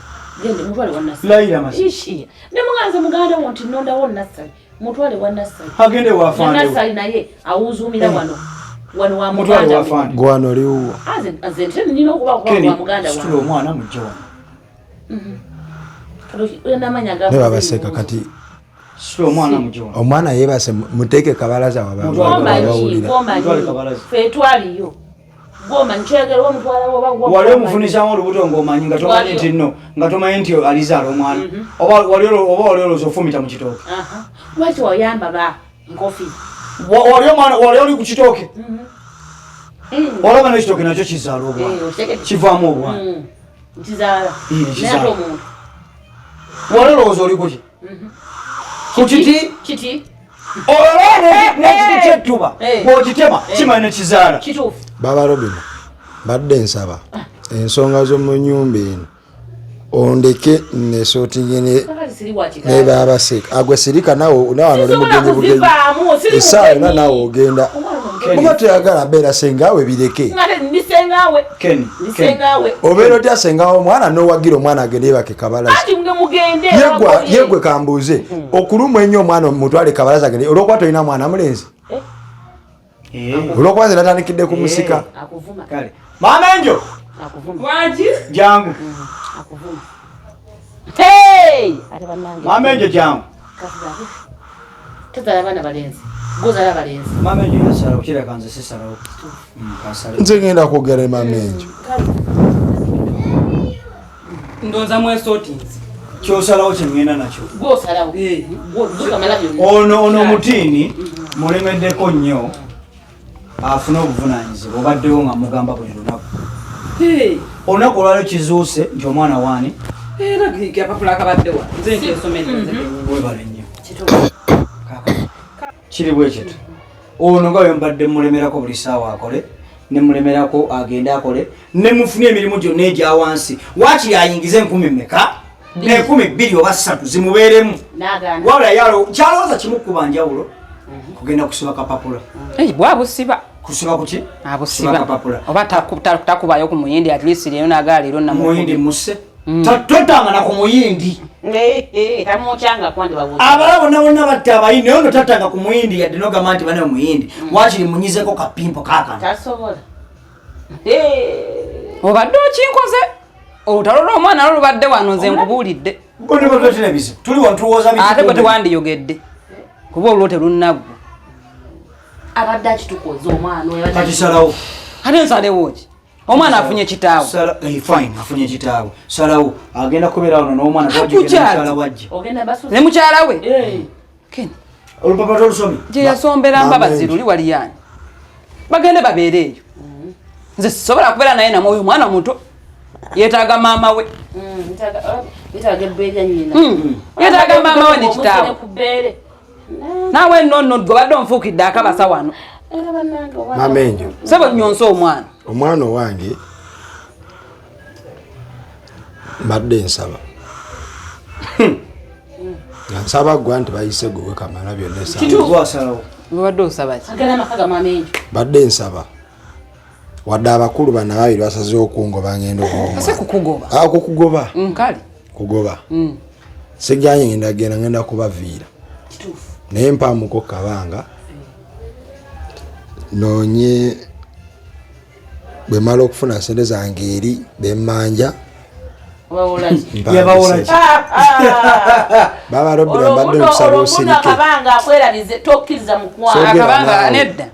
gende mutwale wa nassali nemuganze muganda wo nti nondawo nassali mutwale wa nassali agende nassali naye awuzuumira wano wa muganda gwano oliwo nze nte nina okuba wa muganda wange omwana mujja wano ne babaseeka kati sio omwana mujona omwana yebase muteeke kabalaza fetwaliyo goma nchegera omutwala oba wali omufunisa olubuto ng'omanyi nga tomanyi nti nno nga tomanyi nti alizaala omwana oba wali olowooza ofumita mu kitooke lwaki oyamba ba nkofi wali oli ku kitooke olaba n'ekitooke nakyo kizaala obwana kivaamu obwana kizaala wali olowooza oli kuki ku kiti n'ekiti kyettuba bw'okitema kimanyi ne kizaala kituufu baba Robin badde nsaba ensonga z'omu nnyumba eno ondeke nesootingene nebabaseka agwe sirika nawe oli mugenyi bugenyi essaawa yona nawe ogenda kuba toyagala mbeera sengawe bireke obeera otya sengawe omwana nowagira omwana agende yebake kabalaza yegwe kambuuze okuluma ennyo omwana mutwale kabalaza agende olwokuba tolina mwana mulenzi olwokuba ze natandikidde ku musika Mamenjo jangu Mamenjo jangu Mamenjo yasala ukira kanze sisala nze ngenda kwogera Mamenjo ndoza mwesotinzi kyosalawo kyengenda nakyo ono mutiini mulemeddeko nnyo afuna obuvunanyizibwa obaddewo nga mugamba buli lunaku olunaku olwaliro kizuuse nti omwana waani webale nnyo kiri bwe kito ono nga wembadde mulemerako buli ssaawa akole nemulemerako agende akole nemufunye emirimu gyonna egya wansi waakiri ayingize 10 meka ne 12 oba 3 zimubeeremu wabula yalo kyalowooza kimu kuba njawulo kugenda kusiba kapapula bwabusiba kusiba kuki abusiba kapapula oba takubayo ku muyindi at least lero nagala lero na muyindi musse totanga na ku muyindi tamuchanga kwandi babuzi abala bonna batta abayindi naye ono tatanga ku muyindi yadde nogamba nti bane muyindi wakiri munyizeko kapimpo kakana tasobola obadde okinkoze olutalo lw'omwana lulubadde wano nze nkubuulidde bonna batulabise tuli wano tuwooza ate bwe tewandiyogedde kuba olwo terunnaggu abadde akitukoze omwana kakisalawo ate nsalewo ki omwana afunye kitaawo fine afunye kitaawo salawo agenda kubeera wano n'omwana mukyala wajje ne mukyala we keni olupapula tolusomye gye yasombera mbabazi luli waliyani bagende babeere eyo nze sisobola kubeera naye namwe oyo mwana muto yeetaaga maama we yeetaaga maama we nekitaawo naawe nonno gobadde onfuukidde akabasa wano Mamenjo sebo nyonsa omwana owange mbadde nsaba nga nsaba gwa nti bayise gwe kamala byonna babadde osaba ki badde nsaba wadde abakulu bana babiri basaze okungoba ngenda okukugoba nkale kugoba sijjanye ngenda kubaviira naye mpamuko kabanga nonye bwe mala okufuna sente zange eri bemmanja baba Robin mbadde okusaba osirike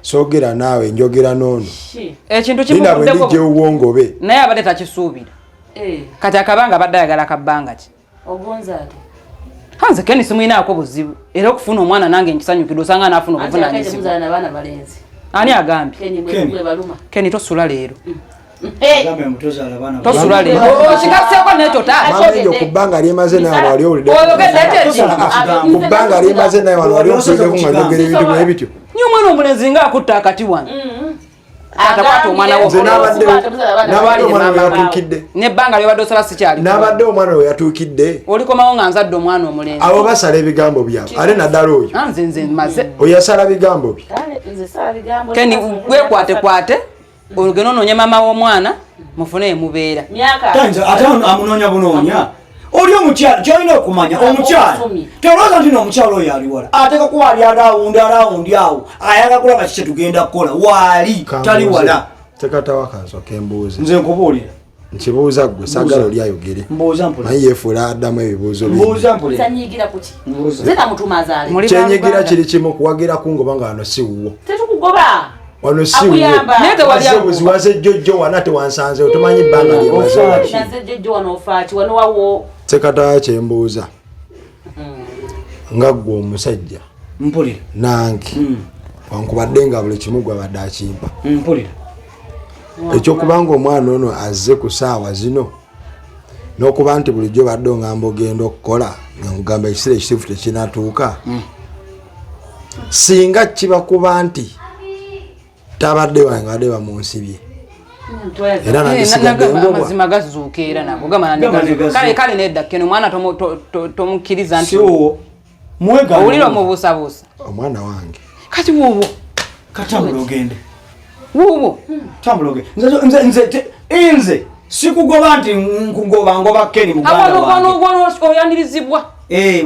soogera naawe njogera n'ono ekintu kimudde uwongobe naye abadde takisuubira kati akabanga abadde ayagala akabbanga ki hanze keni simuyinaako buzibu era okufuna omwana nange nkisanyukidde osanga naafuna obuvunanyizibwa ani agambye keni tosula leero tosula leero okigaseeko nekyo taamamenyo ku bbanga lyemaze naye wano wali owulidde ku bbanga lyemaze naye wano wali osuliddeko nga njogera ebintu bwe bityo nyo omwana omulenzi nga akutta akati wano atakwata omwana nabadde omwana we yatuukidde nebbanga lyobadde osaba sikyali nabadde omwana we yatuukidde olikomawo nga nzadde omwana omulenzi abo basala ebigambo byabwe ate naddala oyo nze maze oyasala bigambo bye keni wekwatekwate olugendo onoonya maama w'omwana mufune emubeera ate amunoonya bunoonya oli omukyala kyolina okumanya omukyala tolowooza nti n'omukyala oyo aliwala ateeka kuba ali alawundi awo ayagala kulaba kiki tugenda kukola waali tali wala tekatawa kansoka embuuzi nze nkubuulira nkibuuza gwe saagala oli ayogere naye yeefuula addamu ebibuuzo kyenyigira kiri kimu kuwagira kungoba nga wano si wuwo wano si wuwoziwaze jjojjo wana tewansanze otomanyi ebbanga lyemazesekataya kyembuuza nga ggwe omusajja nange wankubadde nga buli kimu gwabadde akimpa ekyokubanga omwana ono azze ku saawa zino n'okuba nti bulijjo badde ongamba ogenda okukola nga nkugamba ekiseera ekituufu tekinatuuka singa kiba kuba nti tabadde wange badde bamunsibye era amazima gazuuka era nagokale nedda kene omwana tomukkiriza nti owulira omubuusabuusa omwana wange kati wowo katambula ogende wowo tambula ogende nze sikugoba nti ngoba Ken muganda wange oyanirizibwa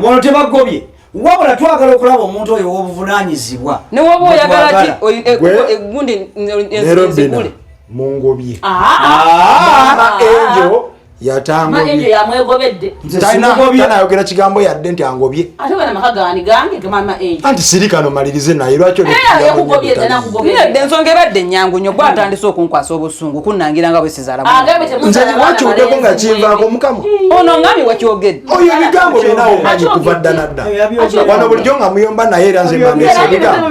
wano tebagobye wabula twagala okulaba omuntu oyo w'obuvunanyizibwa ne woba oyagala ki gundi nerobina mungobye enjo yatangobyetanayogera kigambo yadde nti angobye anti sirikano malirize naye lwaki nedde ensonga ebadde ennyangu nnyo gwe atandise okunkwasa obusungu kunnangira nga bwesizalamunze wakiwuddeko nga kinvaako mukama ono ngami wakyogedde oyo ebigambo byenawo omanyi kuva dda nadda wano bulijjo nga muyomba naye era nze mandeesa ebigambo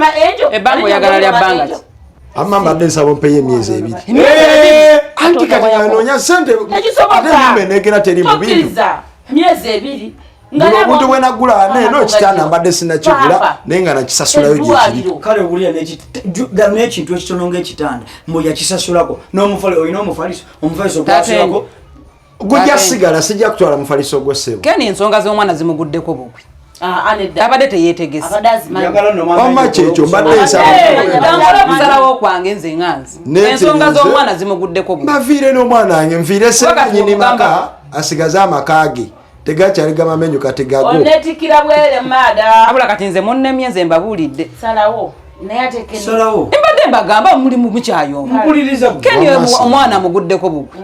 ebbanga oyagala lya bbanga ki amma mbadde nsaba mpeyo emyezi ebiri anti kati anoonya sente ate nimenekera teri mu bintu omuntu bwenagula neno ekitanda mbadde sinakigula naye nga nakisasulayo gyekiri kale owulira n'ekintu ekitono ng'ekitanda mbu yakisasulako olina omufaliso gwasulako gujja sigala sijja kutwala mufaliso gwo ssebo keni ensonga z'omwana zimuguddeko bukwi abadde teyeetegese wamma kyekyo mbadde nsalawo kwange nze nganzi ensonga z'omwana zimuguddeko bukwi baviire n'omwana wange nviire ssenyini maka asigaze amaka ge tegakyali gamamenyu kati gago abula kati nze munnemye nze mbabuulidde salawo mbadde mbagamba mulimu mukyayomba keni omwana muguddeko bukwi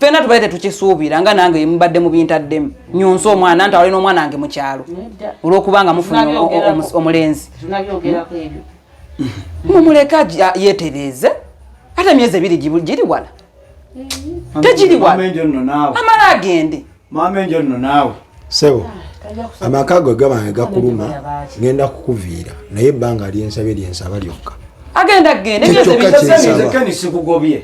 fena tubale tetukisuubira nga nange mubadde mubintaddemu nyonsa omwana nti awalina omwana wange mukyalo olwokubanga mufunye omulenzi mumuleka yeetereze ate emyezi ebiri giri wala tegiri wala amala agende mamenjo nno naawe sebo amaka go gabange gakuluma ngenda kukuviira naye ebbanga lyensabye lyensaba lyokka agenda gende emyezi ebiri Ken sikugobye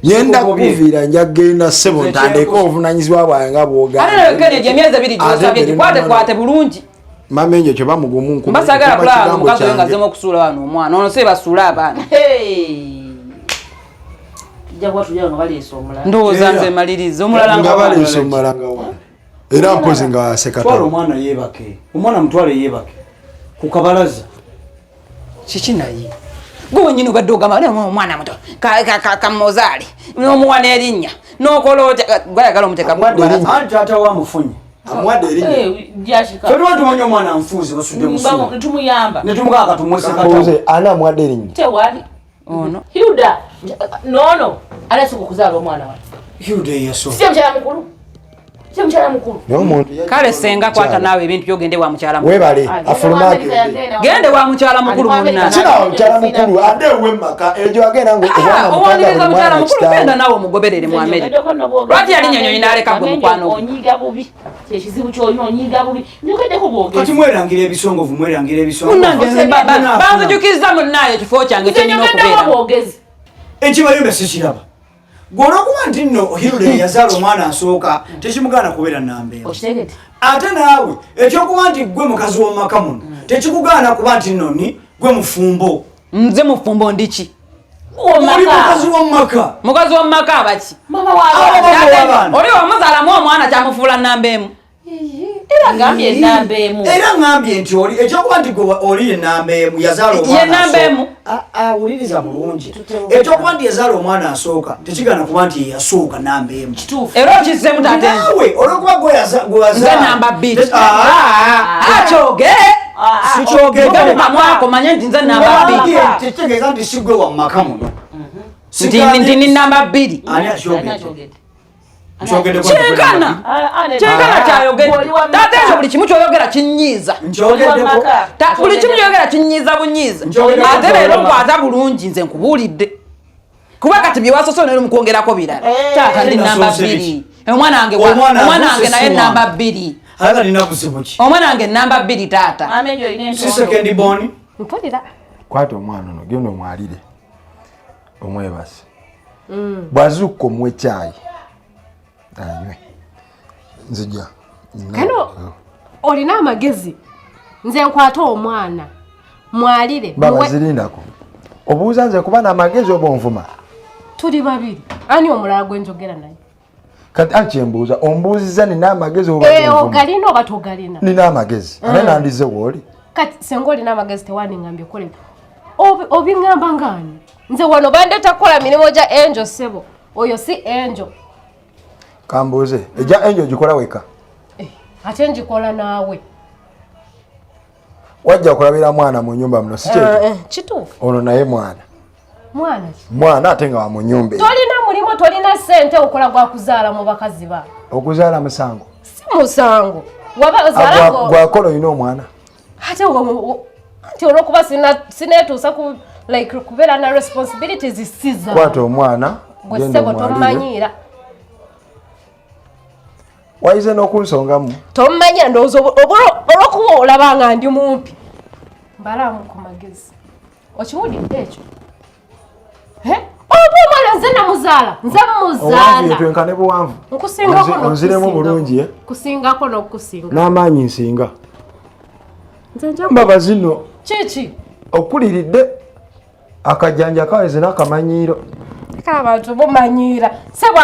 nyenda kuviira njagenda ssebo ntandika obuvunanyizibwa bwange nga bwogaejo emyezi ebiri gyosabye gikwate bulungi mamenyo kyo bamugumu mbasagala kulaba mukazi oyo nga zemu okusuula wano omwana ono se basuula abaana ndowooza nze maliriza omulala nga baleesa omulala nga wana era mpozi nga sekatwala omwana yeebake omwana mutwale yeebake ku kabalaza kiki naye gwe wenyini obadde ogamba omwana muto kamozaali n'omuwana erinnya n'okola otya gwayagala omuteeka anti taata wamufunye amwadde erinnya fedwa tumanya omwana nfuuzi basudde musuwa netumukaka katumwesekatawe ana amwadde erinnya ono Hilda nono alese kukuzaala omwana wa Hilda yeso sio mchala mukulu kale senga kwata nawe ebintu byogende wa mukyala mukulu webale afulumake gende wa mukyala mukulu munna kina mukyala mukulu ade wemmaka ejo agenda ngo owandiriza mukyala mukulu genda nawe omugoberere mu Amerika lwaki yali nyonyonyi n'aleka gwe mukwano onyiga bubi kyekizibu kyolina onyiga bubi njogeddeko bwogezi kati mwerangira ebisongovu mwerangira ebisongovu banzijukiriza munnaye ekifo kyange kyenina okubeera ekibayumba sikiraba gwolwokuba nti nno Hilda yazaala omwana asooka tekimugana kubeera nambeera ate naawe ekyokuba nti gwe mukazi w'omumaka muno tekikugaana kuba nti nnoni gwe mufumbo nze mufumbo ndiki oli mukazi w'omumaka mukazi w'omumaka abaki oli wamuzaalamu omwana kyamufuula nnamba emu era ngambye nti oli ekyokuba nti oli yenamba emu yazaala yenamba emu awuliriza bulungi ekyokuba nti yazaala omwana asooka tekigana kuba nti yeyasooka namba emu era okisemu tate nawe olwokuba nze namba bbiri sikyogere mukamwako manye nti nze namba bbiri tekitegeeza nti sigwe wammaka muno nti ni namba bbiri ani akyogedde Kyenkana kyayogera. Taata ekyo buli kimu kyoyogera kinyiiza. Buli kimu kyoyogera kinyiiza bunyiiza. Ate leero nkwata bulungi nze nkubuulidde. Kuba kati bye wasoso leero mukwongerako birala. Taata ndi namba 2. Omwana wange naye namba 2. Omwana wange namba 2 taata. Si second born. Mpulira. Kwata omwana ono genda omwalire omwebase bwazukka omuwe caayi anywe nzija kano olina amagezi nze nkwata omwana mwalire babazirindako obuuza nze kuba n'amagezi oba onvuma tuli babiri ani omulala gwe njogera naye kati akyembuuza ombuuziza nina amagezi oba ogalina oba togalina nina amagezi ate nandize wooli kati senga olina amagezi tewandingambye kola obiŋŋamba ngaani nze wano bandeeta kukola mirimu gya Angel ssebo oyo si Angel kambuuze ejja Angel gikola weka ate njikola naawe wajja kulabira mwana mu nyumba muno si kyekyo kituufu ono naye mwana ate nga wa mu nyumba tolina mulimu tolina ssente okola gwa kuzaala mu bakazi ba okuzaala musango si musango waba gwakola olina omwana ate olwokuba sineetuusa kubeera na responsibilities siza kwata omwana gwe ssebo tomumanyiira wayize n'okunsongamu tomumanyira ndowooza olwokuba olaba nga ndi mumpi mbalamu ku magezi okiwulidde ekyo oba omwana nze namuzaala nze muzaala yetwenkane buwanvu nkusingako bulungi kusingako n'okusinga n'amaanyi nsinga nze mbaba zino kiki okuliridde akajjanja kaweze n'akamanyiiro kale abantu bumanyiira seba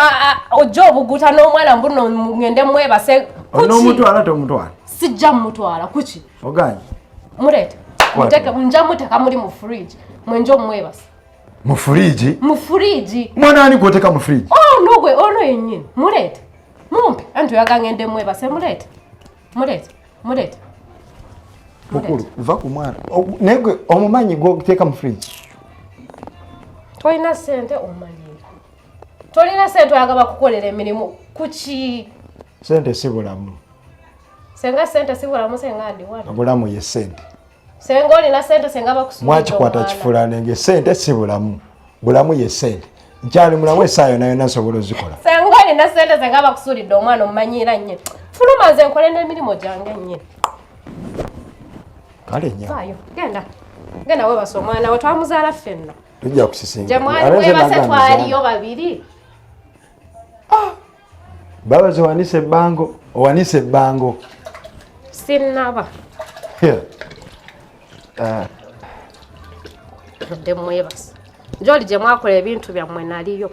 ojja obuguta n'omwana mbuno ngende mwebase n'omutwala tomutwala sijja mutwala kuki oganye muleete nja muteeka muli mu fridge mwenja omwebase mu fridge mwana ani gwoteka mu fridge nogwe ono yennyini muleete mumpe anti oyaga ngende mwebase muleete mukulu va ku mwana negwe omumanyi gwoteeka mu fridge tolina ssente omanyira tolina ssente oyaga bakukolera emirimu kuki sente si bulamu senga sente si bulamu senga ndiwana bulamu ye sente senga olina sente senga bakusulira mwakikwata kifulanenge sente si bulamu bulamu ye sente nkyali mulamu essaayo nayo nasobola ozikola senga olina sente senga bakusulidde omwana omumanyira nnyini fuluma nze nkole n'emirimu gyange nnyini kale nya genda webasa omwana we twamuzaala ffenna tujja kusisinga gye mwali webase twaliyo babiri babaze owanise ebbango sinnaba odde mwebase njoli gye mwakola ebintu byammwe naliyo